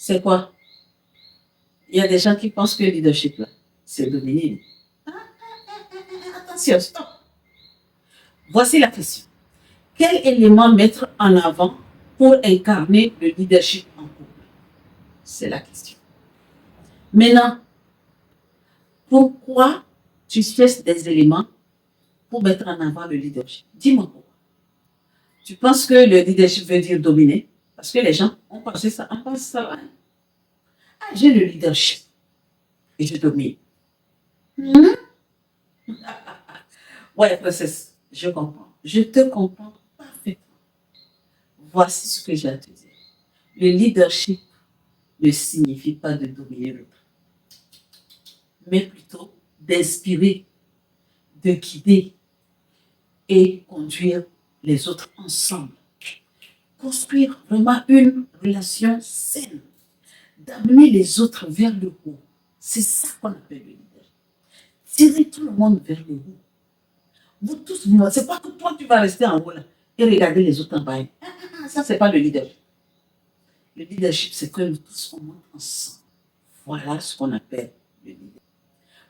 C'est quoi? Il y a des gens qui pensent que le leadership, là, c'est dominer. Attention, stop. Voici la question. Quel élément mettre en avant pour incarner le leadership en couple? C'est la question. Maintenant, pourquoi tu cherches des éléments pour mettre en avant le leadership? Dis-moi pourquoi. Tu penses que le leadership veut dire dominer? Parce que les gens ont pensé ça. On pense ça. Hein? Ah, j'ai le leadership et je domine. Ouais, princesse, je comprends. Je te comprends parfaitement. Voici ce que j'ai à te dire. Le leadership ne signifie pas de dominer l'autre, mais plutôt d'inspirer, de guider et conduire les autres ensemble. Construire vraiment une relation saine, d'amener les autres vers le haut. C'est ça qu'on appelle le leadership. Tirer tout le monde vers le haut. Vous tous, c'est pas que toi tu vas rester en haut là et regarder les autres en bas. Ça, c'est pas le leadership. Le leadership, c'est que nous tous on monte ensemble. Voilà ce qu'on appelle le leadership.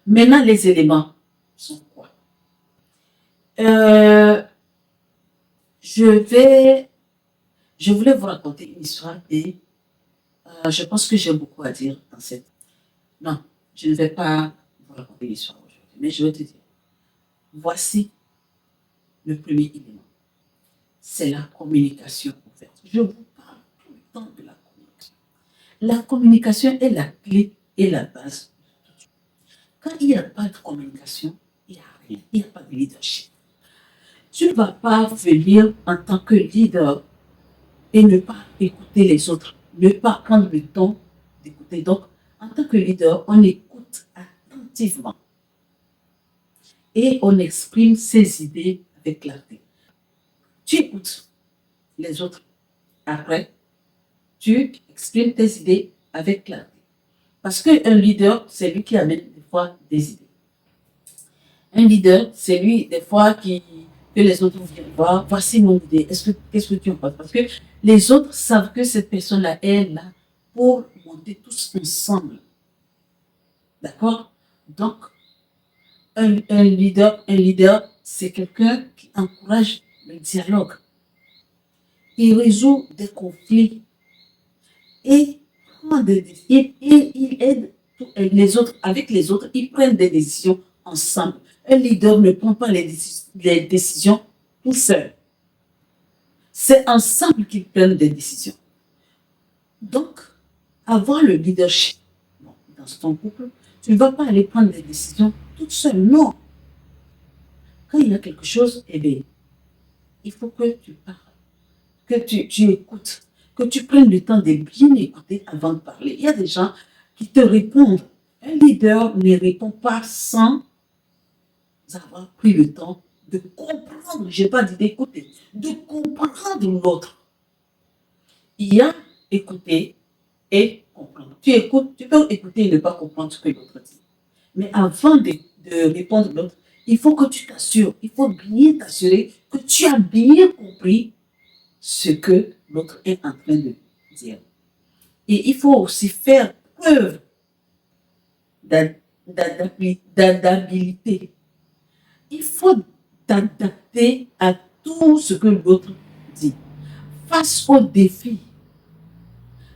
Maintenant, les éléments sont quoi? Je voulais vous raconter une histoire et je pense que j'ai beaucoup à dire dans cette. Non, je ne vais pas vous raconter l'histoire aujourd'hui, mais je vais te dire. Voici le premier élément. C'est la communication ouverte. Je vous parle tout le temps de la communication. La communication est la clé et la base. Quand il n'y a pas de communication, il n'y a rien. Il n'y a pas de leadership. Tu ne vas pas venir en tant que leader et ne pas écouter les autres, ne pas prendre le temps d'écouter. Donc, en tant que leader, on écoute attentivement et on exprime ses idées avec clarté. Tu écoutes les autres. Après, tu exprimes tes idées avec clarté. Parce qu'un leader, c'est lui qui amène des fois des idées. Un leader, c'est lui, des fois, que les autres viennent voir. Voici mon idée. Qu'est-ce que tu en penses? Parce que les autres savent que cette personne-là est là pour monter tous ensemble. D'accord? Donc, un leader, c'est quelqu'un qui encourage le dialogue. Il résout des conflits et il aide les autres, avec les autres, ils prennent des décisions ensemble. Un leader ne prend pas les décisions tout seul. C'est ensemble qu'ils prennent des décisions. Donc, avoir le leadership dans ton couple, tu ne vas pas aller prendre des décisions toute seule. Non. Quand il y a quelque chose, eh bien, il faut que tu parles, que tu écoutes, que tu prennes le temps de bien écouter avant de parler. Il y a des gens qui te répondent. Un leader ne répond pas sans avoir pris le temps de comprendre, je n'ai pas dit d'écouter, de comprendre l'autre. Il y a écouter et comprendre. Tu écoutes, tu peux écouter et ne pas comprendre ce que l'autre dit. Mais avant de répondre à l'autre, il faut que tu t'assures, il faut bien t'assurer que tu as bien compris ce que l'autre est en train de dire. Et il faut aussi faire preuve d'habilité. Il faut t'adapter à tout ce que l'autre dit. Face aux défis,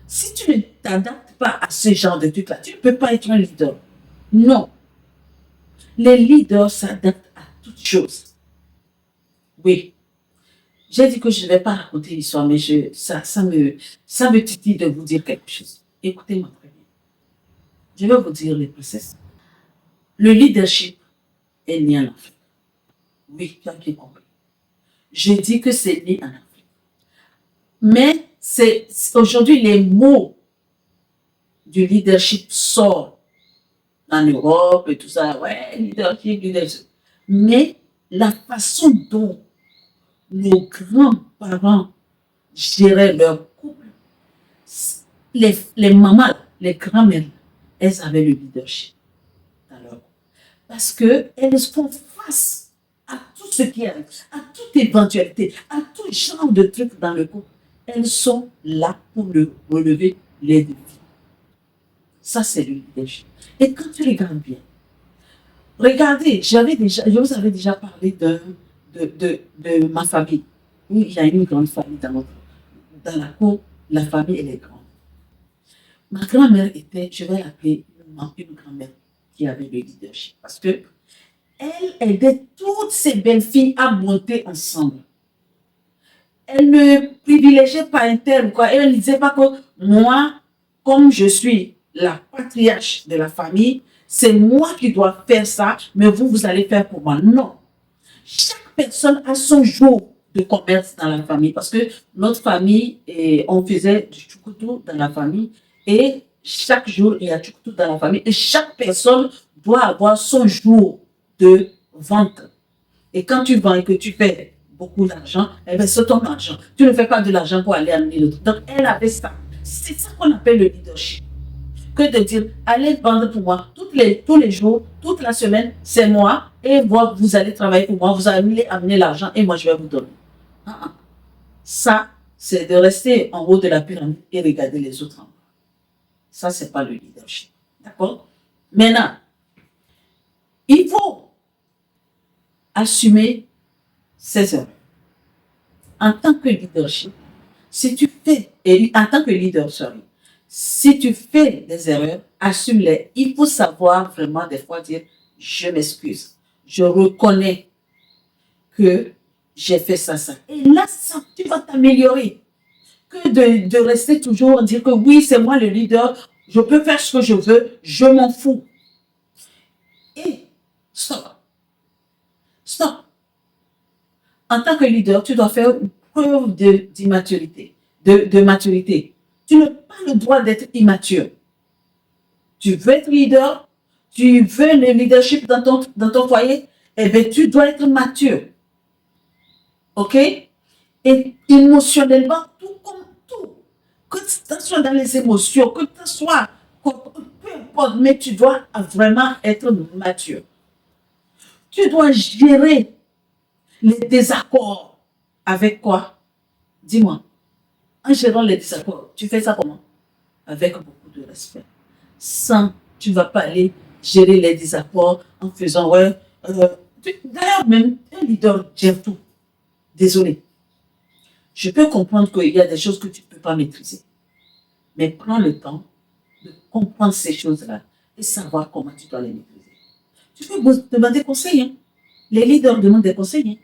si tu ne t'adaptes pas à ce genre de truc-là, tu ne peux pas être un leader. Non. Les leaders s'adaptent à toutes choses. Oui. J'ai dit que je ne vais pas raconter l'histoire, mais ça me titille de vous dire quelque chose. Écoutez-moi très bien. Je vais vous dire, les princesses. Le leadership est né en Afrique. Oui, tu as bien compris. Je dis que c'est né en Afrique. Mais aujourd'hui, les mots du leadership sortent en Europe et tout ça. Ouais, leadership. Mais la façon dont nos grands-parents géraient leur couple, les mamans, les grands-mères, elles avaient le leadership dans leur couple. Parce qu'elles font face à tout ce qui arrive, à toute éventualité, à tout genre de trucs dans le couple. Elles sont là pour relever les défis. Ça, c'est le leadership. Et quand tu regardes bien, regardez, je vous avais déjà parlé de ma famille. Oui, il y a une grande famille dans la cour, la famille, elle est grande. Ma grand-mère était, je vais l'appeler une grand-mère qui avait le leadership. Parce que elle aidait toutes ses belles-filles à monter ensemble. Elle ne privilégiait pas un tel, quoi. Elle ne disait pas que moi, comme je suis la patriarche de la famille, c'est moi qui dois faire ça, mais vous, vous allez faire pour moi. Non. Chaque personne a son jour de commerce dans la famille. Parce que notre famille, on faisait du tchoukoutou dans la famille. Et chaque jour, il y a tchoukoutou dans la famille. Et chaque personne doit avoir son jour de vente. Et quand tu vends et que tu fais beaucoup d'argent, eh bien, c'est ton argent. Tu ne fais pas de l'argent pour aller amener l'autre. Donc, elle avait ça. C'est ça qu'on appelle le leadership. Que de dire, allez vendre pour moi tous les jours, toute la semaine, c'est moi, et vous allez travailler pour moi, vous allez amener l'argent et moi, je vais vous donner. Ça, c'est de rester en haut de la pyramide et regarder les autres en bas. Ça, c'est pas le leadership. D'accord? Maintenant, il faut assumer ses erreurs. En tant que leadership, si tu fais, et en tant que leader, si tu fais des erreurs, assume-les. Il faut savoir vraiment des fois dire, je m'excuse. Je reconnais que j'ai fait ça. Et là, tu vas t'améliorer. Que de rester toujours dire que oui, c'est moi le leader, je peux faire ce que je veux, je m'en fous. Et stop. Stop. En tant que leader, tu dois faire une preuve d'immaturité, de maturité. Tu n'as pas le droit d'être immature. Tu veux être leader, tu veux le leadership dans ton foyer, eh bien, tu dois être mature. OK? Et émotionnellement, tout comme tout. Que ce soit dans les émotions, que ce soit, peu importe, mais tu dois vraiment être mature. Tu dois gérer les désaccords. Avec quoi? Dis-moi. En gérant les désaccords, tu fais ça comment? Avec beaucoup de respect. Tu ne vas pas aller gérer les désaccords en faisant, ouais. D'ailleurs, même un leader gère tout. Désolé. Je peux comprendre qu'il y a des choses que tu ne peux pas maîtriser. Mais prends le temps de comprendre ces choses-là et savoir comment tu dois les maîtriser. Tu peux demander conseil. Hein? Les leaders demandent des conseils.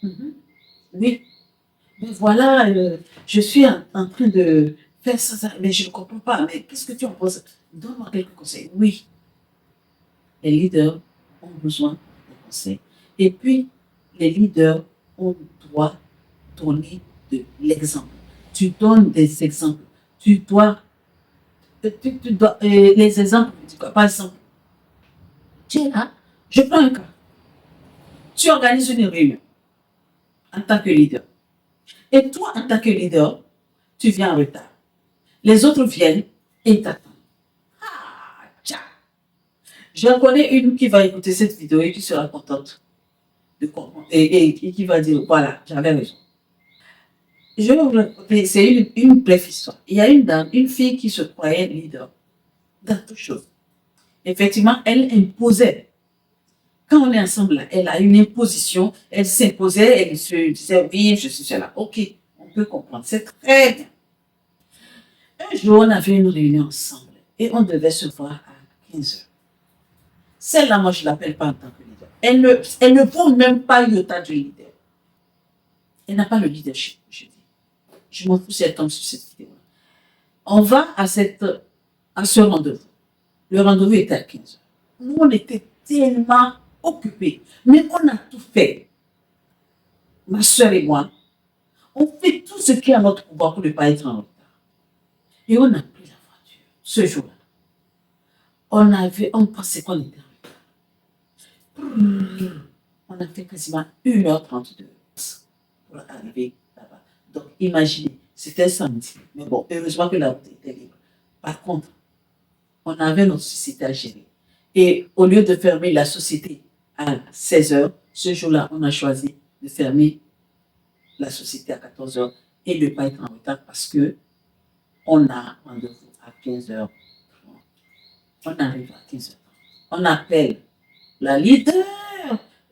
Hein? Oui. Mais voilà, je suis en train de faire ça, mais je ne comprends pas. Mais qu'est-ce que tu en penses? Donne-moi quelques conseils. Oui. Les leaders ont besoin de conseils. Et puis, les leaders, on doit donner de l'exemple. Tu donnes des exemples. Tu dois, les exemples, par exemple, tu es là, je prends un cas. Tu organises une réunion en tant que leader. Et toi, en tant que leader, tu viens en retard. Les autres viennent et t'attendent. Ah, tiens. Je connais une qui va écouter cette vidéo et qui sera contente de comprendre et qui va dire, voilà, j'avais raison. Je vais vous raconter, c'est une brève histoire. Il y a une dame, une fille qui se croyait leader dans toutes choses. Effectivement, elle imposait. Quand on est ensemble là, elle a une imposition, elle s'imposait, elle se disait, oui, je suis cela. Ok, on peut comprendre, c'est très bien. Un jour, on avait une réunion ensemble et on devait se voir à 15 heures. Celle-là, moi, je ne l'appelle pas en tant que leader. Elle ne vaut même pas iota de leader. Elle n'a pas le leadership, je dis. Je m'en fous si elle tombe sur cette vidéo. On va à ce rendez-vous. Le rendez-vous était à 15 heures. Nous, on était tellement occupés. Mais on a tout fait. Ma soeur et moi, on fait tout ce qui est à notre pouvoir pour ne pas être en retard. Et on a pris la voiture ce jour-là. On pensait qu'on était en retard. On a fait quasiment 1h32 pour arriver là-bas. Donc, imaginez, c'était samedi. Mais bon, heureusement que la route était libre. Par contre, on avait notre société à gérer. Et au lieu de fermer la société à 16 heures, ce jour-là, on a choisi de fermer la société à 14 heures et de ne pas être en retard parce qu'on a rendez-vous à 15 heures. On arrive à 15h30. On appelle la leader,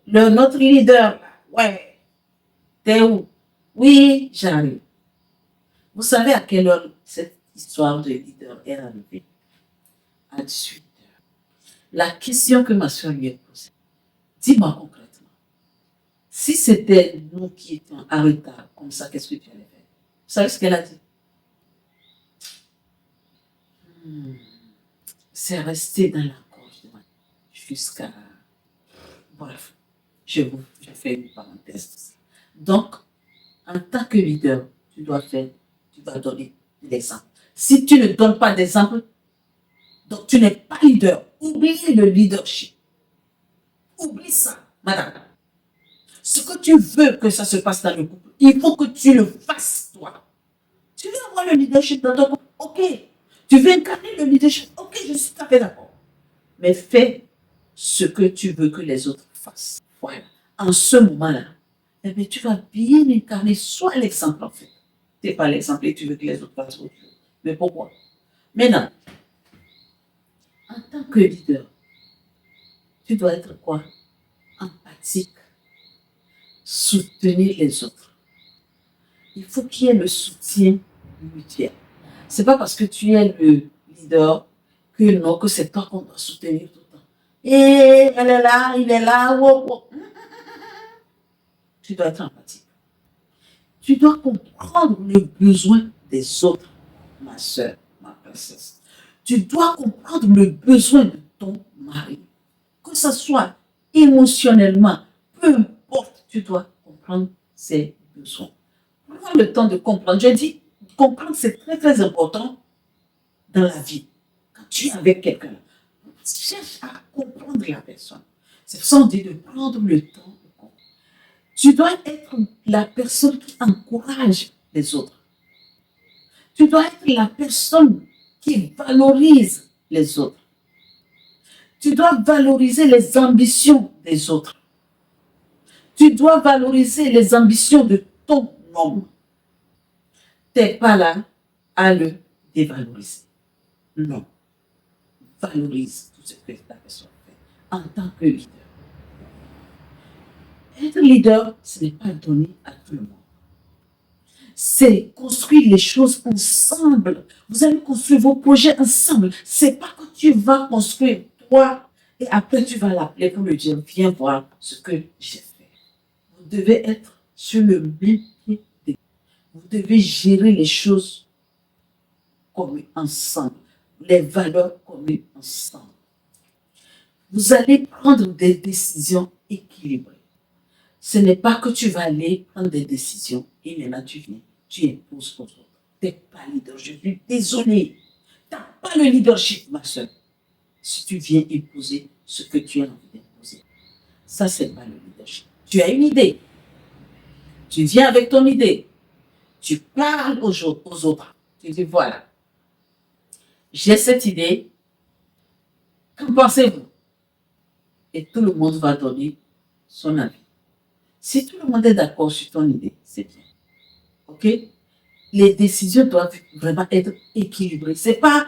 notre leader. Ouais, t'es où? Oui, j'arrive. Vous savez à quelle heure cette histoire de leader est arrivée? À 18h. La question que ma soeur lui a posée, dis-moi concrètement, si c'était nous qui étions en retard comme ça, qu'est-ce que tu allais faire? Vous savez ce qu'elle a dit? C'est resté dans la gorge de moi jusqu'à... Bref, je fais une parenthèse. Donc, en tant que leader, tu dois donner l'exemple. Si tu ne donnes pas d'exemple, donc tu n'es pas leader. Oublie le leadership. Oublie ça, madame. Ce que tu veux que ça se passe dans le couple, il faut que tu le fasses, toi. Tu veux avoir le leadership dans ton couple? Ok. Tu veux incarner le leadership? Ok, je suis tout à fait d'accord. Mais fais ce que tu veux que les autres fassent. Voilà. En ce moment-là, eh bien, tu vas bien incarner, sois l'exemple en fait. Tu n'es pas l'exemple et tu veux que les autres fassent autre chose. Mais pourquoi? Maintenant, en tant que leader, tu dois être quoi? Empathique. Soutenir les autres. Il faut qu'il y ait le soutien mutuel. Ce n'est pas parce que tu es le leader que c'est toi qu'on doit soutenir tout le temps. Et elle est là, il est là, wow, wow. Tu dois être empathique. Tu dois comprendre le besoin des autres, ma soeur, ma princesse. Tu dois comprendre le besoin de ton mari. Que ce soit émotionnellement, peu importe, tu dois comprendre ses besoins. Prends le temps de comprendre. Je dis, comprendre, c'est très, très important dans la vie. Quand tu es avec quelqu'un, cherche à comprendre la personne. C'est pour ça qu'on dit de prendre le temps de comprendre. Tu dois être la personne qui encourage les autres. Tu dois être la personne qui valorise les autres. Tu dois valoriser les ambitions des autres. Tu dois valoriser les ambitions de ton homme. Tu n'es pas là à le dévaloriser. Non. Valorise tout ce que la personne fait en tant que leader. Être leader, ce n'est pas donner à tout le monde. C'est construire les choses ensemble. Vous allez construire vos projets ensemble. Ce n'est pas que tu vas construire toi et après tu vas l'appeler pour lui dire viens voir ce que j'ai fait. Vous devez être sur le même pied. Vous devez gérer les choses comme ensemble, les valeurs comme ensemble. Vous allez prendre des décisions équilibrées. Ce n'est pas que tu vas aller prendre des décisions et maintenant tu viens, tu imposes aux autres. Tu n'es pas leader. Je suis désolée. Tu n'as pas le leadership, ma soeur. Si tu viens imposer ce que tu as envie d'imposer, ça, ce n'est pas le leadership. Tu as une idée. Tu viens avec ton idée. Tu parles aux autres. Tu dis, voilà, j'ai cette idée. Qu'en pensez-vous? Et tout le monde va donner son avis. Si tout le monde est d'accord sur ton idée, c'est bien. OK? Les décisions doivent vraiment être équilibrées. C'est pas,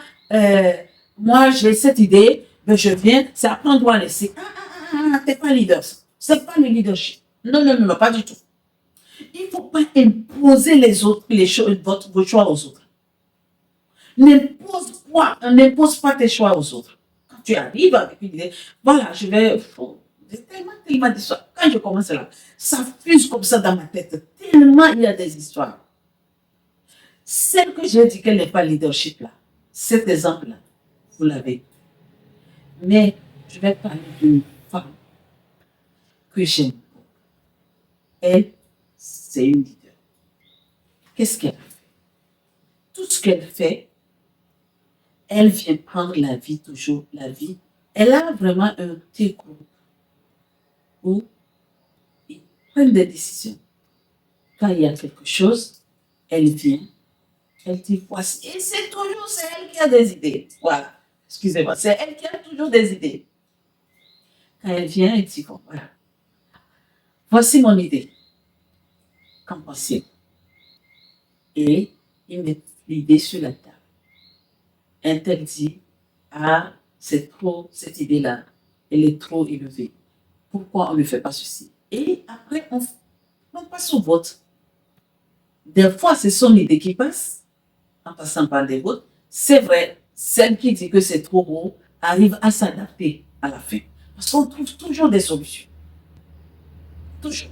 moi j'ai cette idée, mais je viens, c'est après on doit laisser. T'es pas leader. C'est pas le leadership. Non, non, non, non, pas du tout. Il ne faut pas imposer les autres, vos choix aux autres. N'impose pas tes choix aux autres. Quand tu arrives avec une idée, voilà, je vais. Tellement d'histoires. Quand je commence là, ça fuse comme ça dans ma tête. Tellement il y a des histoires. Celle que j'ai dit qu'elle n'est pas leadership là, cet exemple-là, vous l'avez. Mais je vais parler d'une femme que j'aime. Elle, c'est une leader. Qu'est-ce qu'elle a fait? Tout ce qu'elle fait, elle vient prendre la vie toujours, la vie. Elle a vraiment un petit groupe où ils prennent des décisions. Quand il y a quelque chose, elle vient, elle dit voici. Et c'est toujours elle qui a des idées. Voilà. Excusez-moi, c'est elle qui a toujours des idées. Quand elle vient, elle dit bon, voilà. Voici mon idée. Qu'en pensez-vous? Et il met l'idée sur la table. Elle dit A, c'est trop, cette idée-là, elle est trop élevée. Pourquoi on ne fait pas ceci? Et après, on passe au vote. Des fois, c'est son idée qui passe, en passant par des votes. C'est vrai, celle qui dit que c'est trop gros arrive à s'adapter à la fin. Parce qu'on trouve toujours des solutions. Toujours.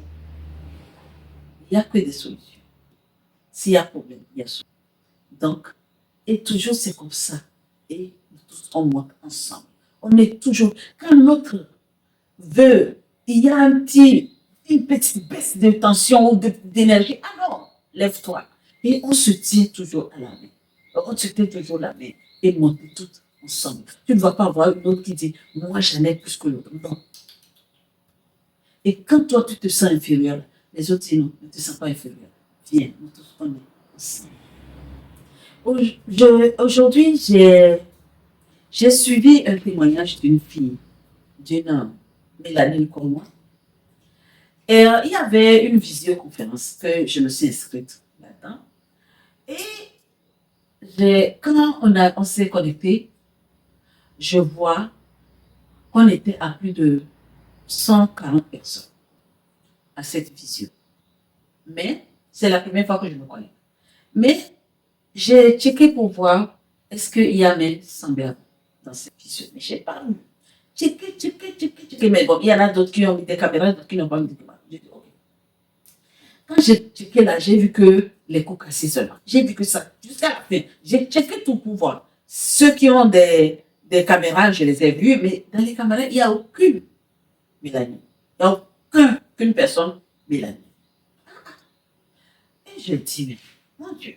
Il n'y a que des solutions. S'il y a problème, il y a solution. Donc, et toujours c'est comme ça. Et tous on monte ensemble. On est toujours, quand l'autre veut, il y a une petite baisse de tension ou d'énergie. Ah non, lève-toi. Et on se tient toujours à la main. On se tient toujours la main et monte tout ensemble. Tu ne vas pas voir une autre qui dit, moi j'en ai plus que l'autre. Non. Et quand toi tu te sens inférieur, les autres disent non, ne te sens pas inférieur. Viens, nous tous on est ensemble. Aujourd'hui, j'ai suivi un témoignage d'une fille, d'une Mélanie comme moi. Et il y avait une visioconférence que je me suis inscrite là-dedans. Et quand on s'est connecté, je vois qu'on était à plus de 140 personnes à cette visio. Mais c'est la première fois que je me connecte. Mais j'ai checké pour voir est-ce qu'il y a même semblable dans cette visio. Mais je n'ai pas vu. Checké. Mais bon, il y en a d'autres qui ont mis des caméras, d'autres qui n'ont pas mis de caméras. J'ai dit, ok. Quand j'ai checké là, j'ai vu que les coups cassés seulement. J'ai vu que ça, jusqu'à la fin. J'ai checké tout pour voir. Ceux qui ont des caméras, je les ai vus, mais dans les caméras, il n'y a aucune Mélanie. Il n'y a aucune personne Mélanie. Et je dis, mais mon Dieu,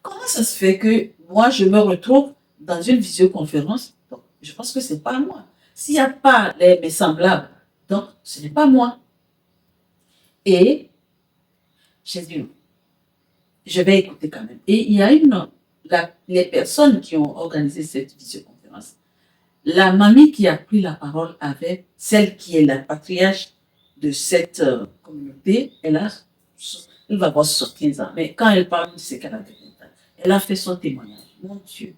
comment ça se fait que moi, je me retrouve dans une visioconférence? Donc, je pense que ce n'est pas moi. S'il n'y a pas mes semblables, donc ce n'est pas moi. Et j'ai dit non. Je vais écouter quand même. Et il y a les personnes qui ont organisé cette visioconférence, la mamie qui a pris la parole avec celle qui est la patriarche de cette communauté, elle va avoir 75 ans. Mais quand elle parle, c'est qu'elle a 20 ans. Elle a fait son témoignage. Mon Dieu.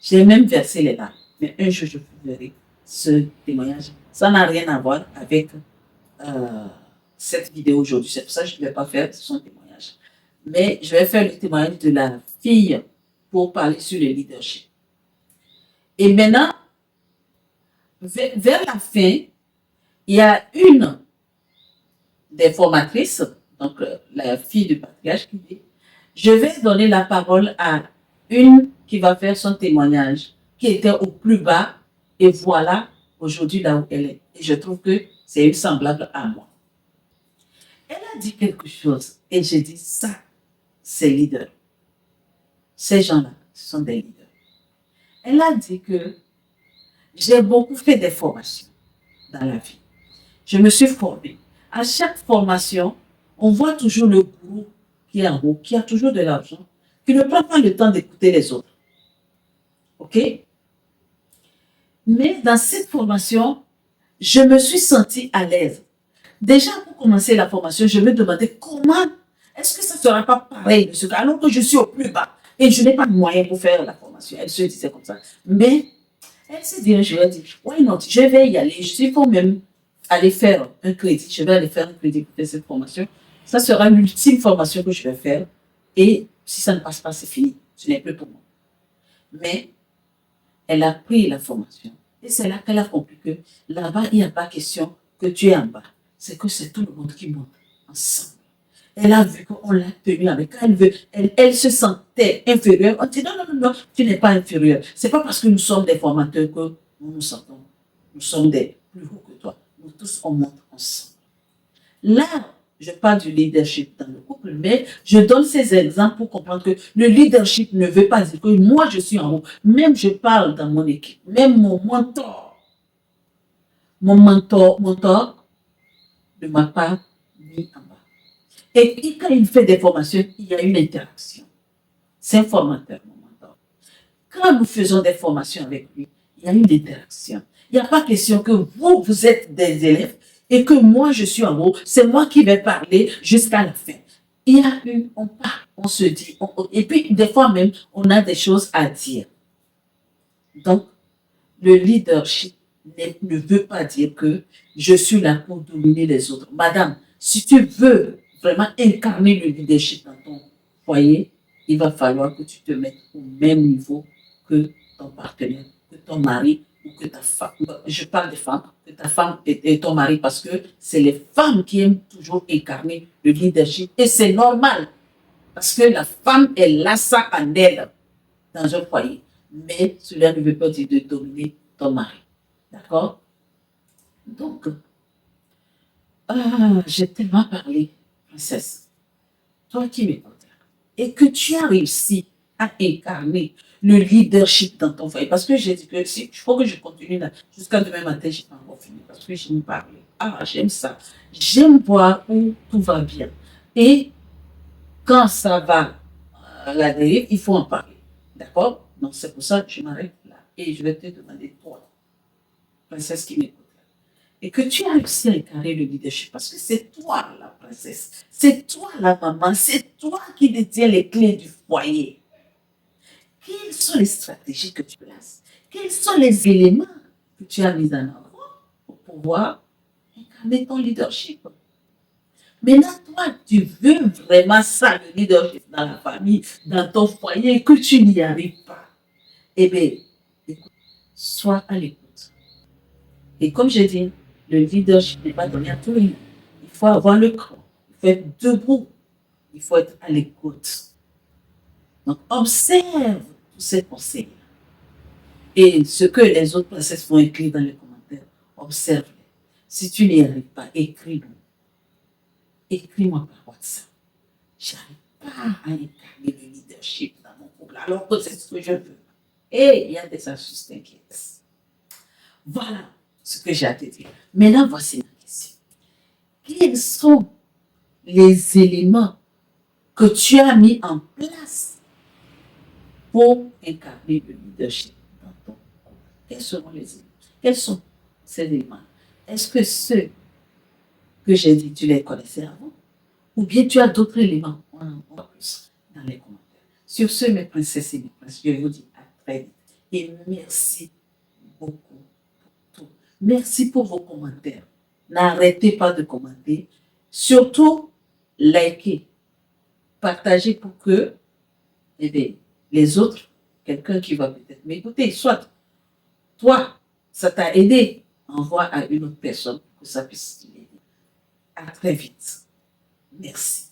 J'ai même versé les larmes. Mais un jour, je verrai ce témoignage. Ça n'a rien à voir avec cette vidéo aujourd'hui. C'est pour ça que je ne vais pas faire son témoignage. Mais je vais faire le témoignage de la fille pour parler sur le leadership. Et maintenant, vers la fin, il y a une des formatrices, donc la fille du patriarche, qui dit, je vais donner la parole à une qui va faire son témoignage, qui était au plus bas, et voilà aujourd'hui là où elle est. Et je trouve que c'est une semblable à moi. Elle a dit quelque chose, et j'ai dit, ça, c'est leader. Ces gens-là, ce sont des leaders. Elle a dit que j'ai beaucoup fait des formations dans la vie. Je me suis formée. À chaque formation, on voit toujours le gourou qui est en haut, qui a toujours de l'argent, qui ne prend pas le temps d'écouter les autres. OK? Mais dans cette formation, je me suis sentie à l'aise. Déjà, pour commencer la formation, je me demandais comment est-ce que ça ne sera pas pareil de ce cas, alors que je suis au plus bas et je n'ai pas de moyens pour faire la formation. Elle se disait comme ça. Mais elle s'est dit, je lui ai dit, why not? Je vais y aller. Il faut même aller faire un crédit. Je vais aller faire un crédit pour faire cette formation. Ça sera l'ultime formation que je vais faire. Et si ça ne passe pas, c'est fini. Ce n'est plus pour moi. Mais elle a pris la formation. Et c'est là qu'elle a compris que là-bas, il n'y a pas question que tu es en bas. C'est que c'est tout le monde qui monte ensemble. Elle a vu qu'on l'a tenue avec elle se sentait inférieure. On dit non, non, non, non, tu n'es pas inférieure. C'est pas parce que nous sommes des formateurs que nous nous sentons. Nous sommes des plus hauts que toi. Nous tous, on monte ensemble. Là, je parle du leadership dans le couple, mais je donne ces exemples pour comprendre que le leadership ne veut pas dire que moi, je suis en haut. Même je parle dans mon équipe. Même mon mentor ne m'a pas mis en bas. Et quand il fait des formations, il y a une interaction. C'est un formateur, mon mentor. Quand nous faisons des formations avec lui, il y a une interaction. Il n'y a pas question que vous êtes des élèves et que moi, je suis en haut. C'est moi qui vais parler jusqu'à la fin. Il y a on part, on se dit. Et puis, des fois même, on a des choses à dire. Donc, Le leadership ne veut pas dire que je suis là pour dominer les autres. Madame, si tu veux vraiment incarner le leadership dans ton foyer, il va falloir que tu te mettes au même niveau que ton partenaire, que ton mari ou que ta femme. Je parle des femmes, que ta femme et ton mari, parce que c'est les femmes qui aiment toujours incarner le leadership. Et c'est normal, parce que la femme, elle a ça en elle dans un foyer. Mais cela ne veut pas dire de dominer ton mari. D'accord? Donc, j'ai tellement parlé, princesse, toi qui m'écoutes, et que tu as réussi à incarner le leadership dans ton foyer. Parce que j'ai dit que si, il faut que je continue là, jusqu'à demain matin, je n'ai pas encore fini. Parce que j'aime parler. J'aime ça. J'aime voir où tout va bien. Et quand ça va à la dérive, il faut en parler. D'accord? Donc c'est pour ça que je m'arrête là. Et je vais te demander, toi, princesse qui m'écoute, et que tu as réussi à incarner le leadership, parce que c'est toi la princesse, c'est toi la maman, c'est toi qui détiens les clés du foyer. Quelles sont les stratégies que tu places? Quels sont les éléments que tu as mis en avant pour pouvoir incarner ton leadership? Maintenant, toi, tu veux vraiment ça, le leadership dans la famille, dans ton foyer, que tu n'y arrives pas. Eh bien, écoute, sois à l'écoute. Et comme je dis, le leadership n'est pas donné à tout le monde. Il faut avoir le cran, il faut être debout, il faut être à l'écoute. Donc, observe tous ces conseils. Et ce que les autres princesses vont écrire dans les commentaires, observe-les. Si tu n'y arrives pas, écris-moi. Écris-moi par WhatsApp. Je n'arrive pas à incarner le leadership dans mon couple, alors que c'est ce que je veux. Et il y a des astuces, t'inquiète. Voilà ce que j'ai à te dire. Maintenant, voici la question. Quels sont les éléments que tu as mis en place pour incarner le leadership dans ton couple? Quels seront les éléments? Quels sont ces éléments? Est-ce que ceux que j'ai dit, tu les connaissais avant? Ou bien tu as d'autres éléments? On en voit plus dans les commentaires. Sur ce, mes princesses et mes princes, je vous dis à très vite. Et merci beaucoup pour tout. Merci pour vos commentaires. N'arrêtez pas de commenter. Surtout, likez. Partagez pour que les autres, quelqu'un qui va peut-être m'écouter, soit toi, ça t'a aidé, envoie à une autre personne pour que ça puisse t'aider. À très vite. Merci.